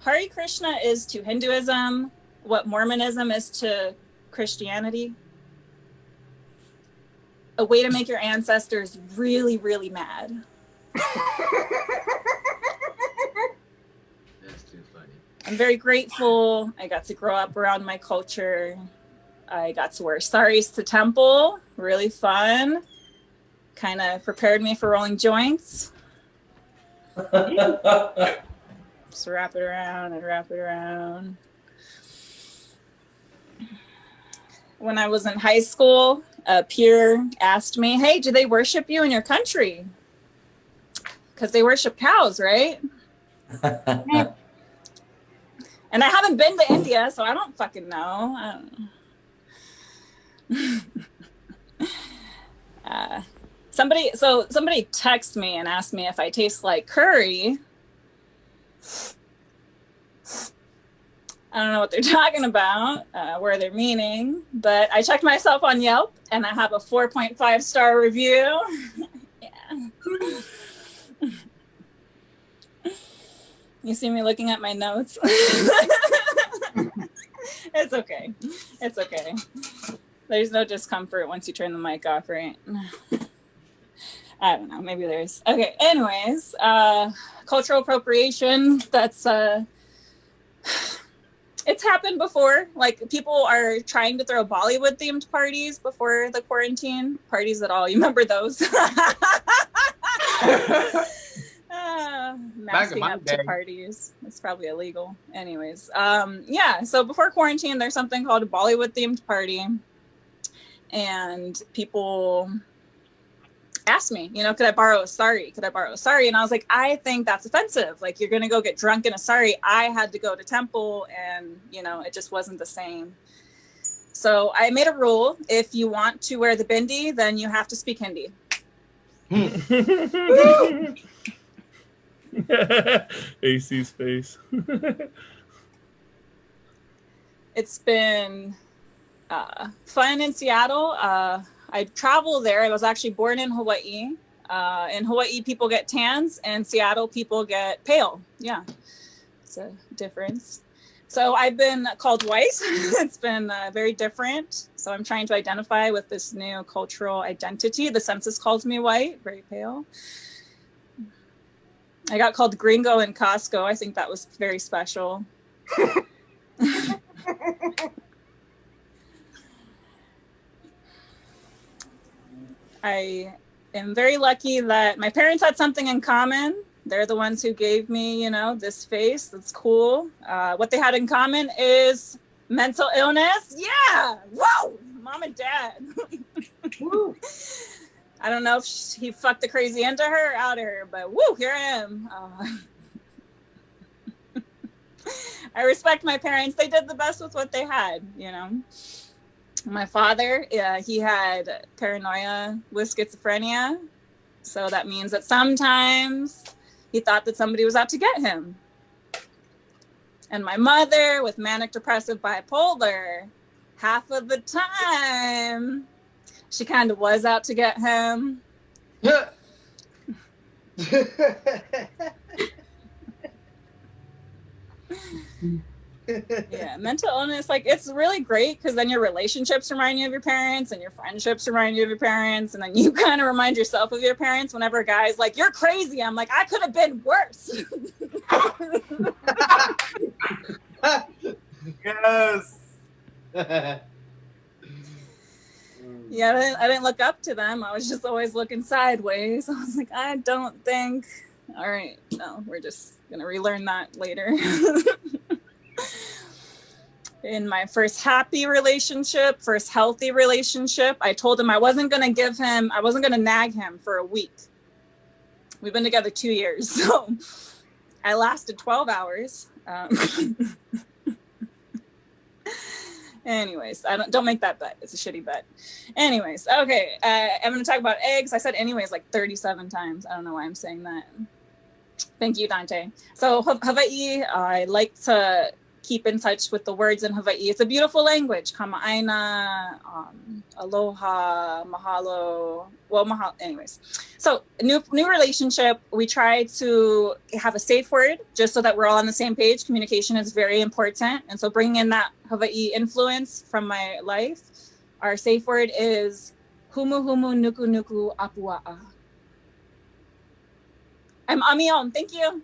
Hare Krishna is to Hinduism what Mormonism is to Christianity. A way to make your ancestors really, really mad. That's too funny. I'm very grateful. I got to grow up around my culture. I got to wear saris to temple. Really fun. Kind of prepared me for rolling joints. Just wrap it around and wrap it around. When I was in high school, a peer asked me, hey, do they worship you in your country? Because they worship cows, right? And I haven't been to India, so I don't fucking know. Somebody texted me and asked me if I taste like curry. I don't know what they're talking about, where they're meaning, but I checked myself on Yelp and I have a 4.5-star review. Yeah. You see me looking at my notes? It's okay. It's okay. There's no discomfort once you turn the mic off, right? I don't know. Maybe there's. Okay. Anyways, cultural appropriation. That's it's happened before. Like, people are trying to throw Bollywood themed parties before the quarantine. Parties at all. You remember those? Masking up to parties. It's probably illegal. Anyways, yeah. So before quarantine, there's something called a Bollywood themed party. And people asked me, you know, could I borrow a sari? Could I borrow a sari? And I was like, I think that's offensive. Like, you're going to go get drunk in a sari. I had to go to temple and, you know, it just wasn't the same. So I made a rule. If you want to wear the bindi, then you have to speak Hindi. AC's face. It's been fun in Seattle. I travel there. I was actually born in Hawaii. In Hawaii, people get tans, and Seattle people get pale. Yeah, it's a difference. So I've been called white. It's been very different. So I'm trying to identify with this new cultural identity. The census calls me white, very pale. I got called gringo in Costco. I think that was very special. I am very lucky that my parents had something in common. They're the ones who gave me, you know, this face. That's cool. What they had in common is mental illness. Yeah. Whoa. Mom and dad. I don't know if he fucked the crazy into her or out of her, but woo, here I am. I respect my parents. They did the best with what they had, you know. My father, he had paranoia with schizophrenia. So that means that sometimes he thought that somebody was out to get him. And my mother, with manic depressive bipolar, half of the time, she kind of was out to get him. Yeah, mental illness, like, it's really great because then your relationships remind you of your parents and your friendships remind you of your parents, and then you kind of remind yourself of your parents. Whenever a guy's like, you're crazy, I'm like, I could have been worse. Yes. Yeah, I didn't look up to them. I was just always looking sideways. I was like, I don't think. All right, no, we're just gonna relearn that later. In my first healthy relationship, I told him I wasn't going to nag him for a week. We've been together 2 years, so I lasted 12 hours. Anyways, don't make that bet. It's a shitty bet. Anyways, okay, I'm going to talk about eggs. I said anyways like 37 times. I don't know why I'm saying that. Thank you, Dante. So Hawaii, I like to keep in touch with the words in Hawaii. It's a beautiful language. Kama'aina, aloha, mahalo. Well, mahalo. Anyways, so new relationship. We try to have a safe word just so that we're all on the same page. Communication is very important, and so bringing in that Hawaii influence from my life. Our safe word is humu humu nuku nuku apua'a. I'm Umi Om. Thank you.